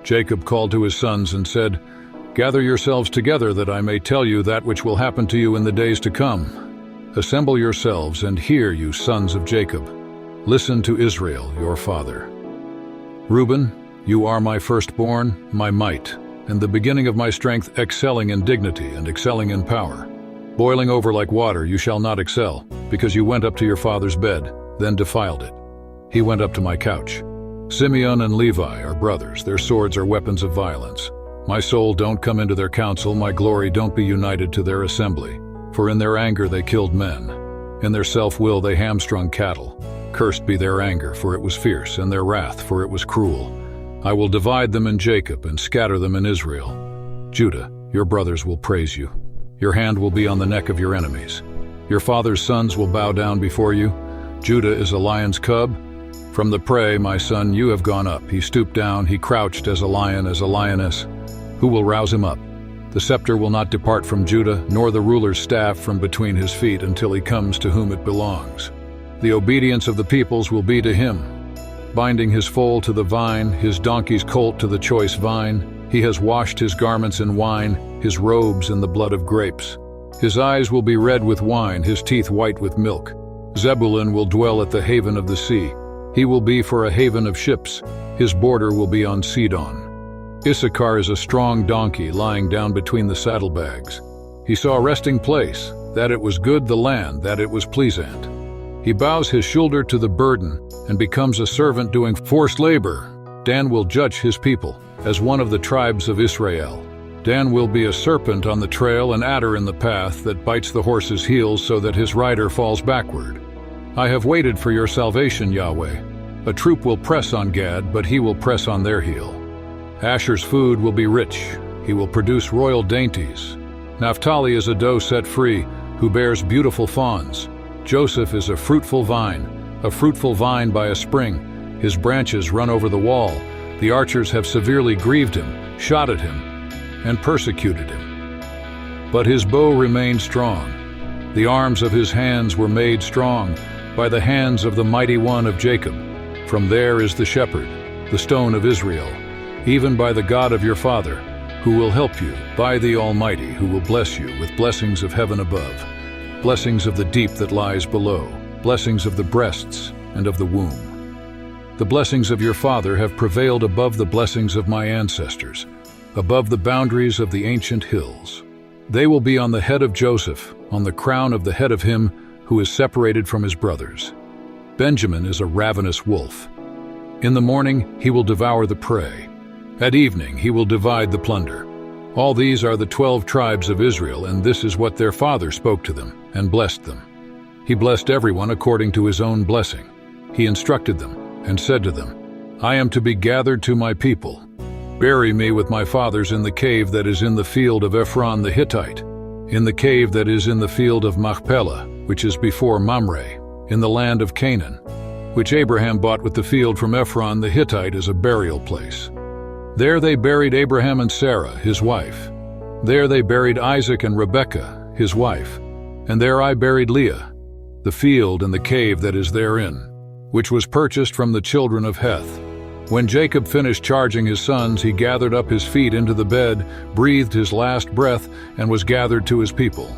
Jacob called to his sons and said, "Gather yourselves together that I may tell you that which will happen to you in the days to come. Assemble yourselves and hear, you sons of Jacob. Listen to Israel, your father. Reuben, you are my firstborn, my might, and the beginning of my strength, excelling in dignity and excelling in power. Boiling over like water, you shall not excel, because you went up to your father's bed, then defiled it. He went up to my couch. Simeon and Levi are brothers, their swords are weapons of violence. My soul, don't come into their council, my glory, don't be united to their assembly. For in their anger they killed men. In their self-will they hamstrung cattle. Cursed be their anger, for it was fierce, and their wrath, for it was cruel. I will divide them in Jacob and scatter them in Israel. Judah, your brothers will praise you. Your hand will be on the neck of your enemies. Your father's sons will bow down before you. Judah is a lion's cub. From the prey, my son, you have gone up. He stooped down, he crouched as a lion, as a lioness. Who will rouse him up? The scepter will not depart from Judah, nor the ruler's staff from between his feet, until he comes to whom it belongs. The obedience of the peoples will be to him. Binding his foal to the vine, his donkey's colt to the choice vine, he has washed his garments in wine, his robes in the blood of grapes. His eyes will be red with wine, his teeth white with milk. Zebulun will dwell at the haven of the sea. He will be for a haven of ships. His border will be on Sidon. Issachar is a strong donkey lying down between the saddlebags. He saw a resting place, that it was good the land, that it was pleasant. He bows his shoulder to the burden and becomes a servant doing forced labor. Dan will judge his people as one of the tribes of Israel. Dan will be a serpent on the trail, an adder in the path that bites the horse's heels so that his rider falls backward. I have waited for your salvation, Yahweh. A troop will press on Gad, but he will press on their heel. Asher's food will be rich. He will produce royal dainties. Naphtali is a doe set free, who bears beautiful fawns. Joseph is a fruitful vine by a spring. His branches run over the wall. The archers have severely grieved him, shot at him, and persecuted him. But his bow remained strong. The arms of his hands were made strong by the hands of the mighty one of Jacob. From there is the shepherd, the stone of Israel, even by the God of your father, who will help you, by the Almighty, who will bless you with blessings of heaven above, blessings of the deep that lies below, blessings of the breasts and of the womb. The blessings of your father have prevailed above the blessings of my ancestors, above the boundaries of the ancient hills. They will be on the head of Joseph, on the crown of the head of him who is separated from his brothers. Benjamin is a ravenous wolf. In the morning he will devour the prey. At evening he will divide the plunder. All these are the 12 tribes of Israel, and this is what their father spoke to them and blessed them. He blessed everyone according to his own blessing. He instructed them and said to them, I am to be gathered to my people. Bury me with my fathers in the cave that is in the field of Ephron the Hittite, in the cave that is in the field of Machpelah, which is before Mamre, in the land of Canaan, which Abraham bought with the field from Ephron the Hittite as a burial place. There they buried Abraham and Sarah, his wife. There they buried Isaac and Rebekah, his wife. And there I buried Leah, the field and the cave that is therein, which was purchased from the children of Heth. When Jacob finished charging his sons, he gathered up his feet into the bed, breathed his last breath, and was gathered to his people.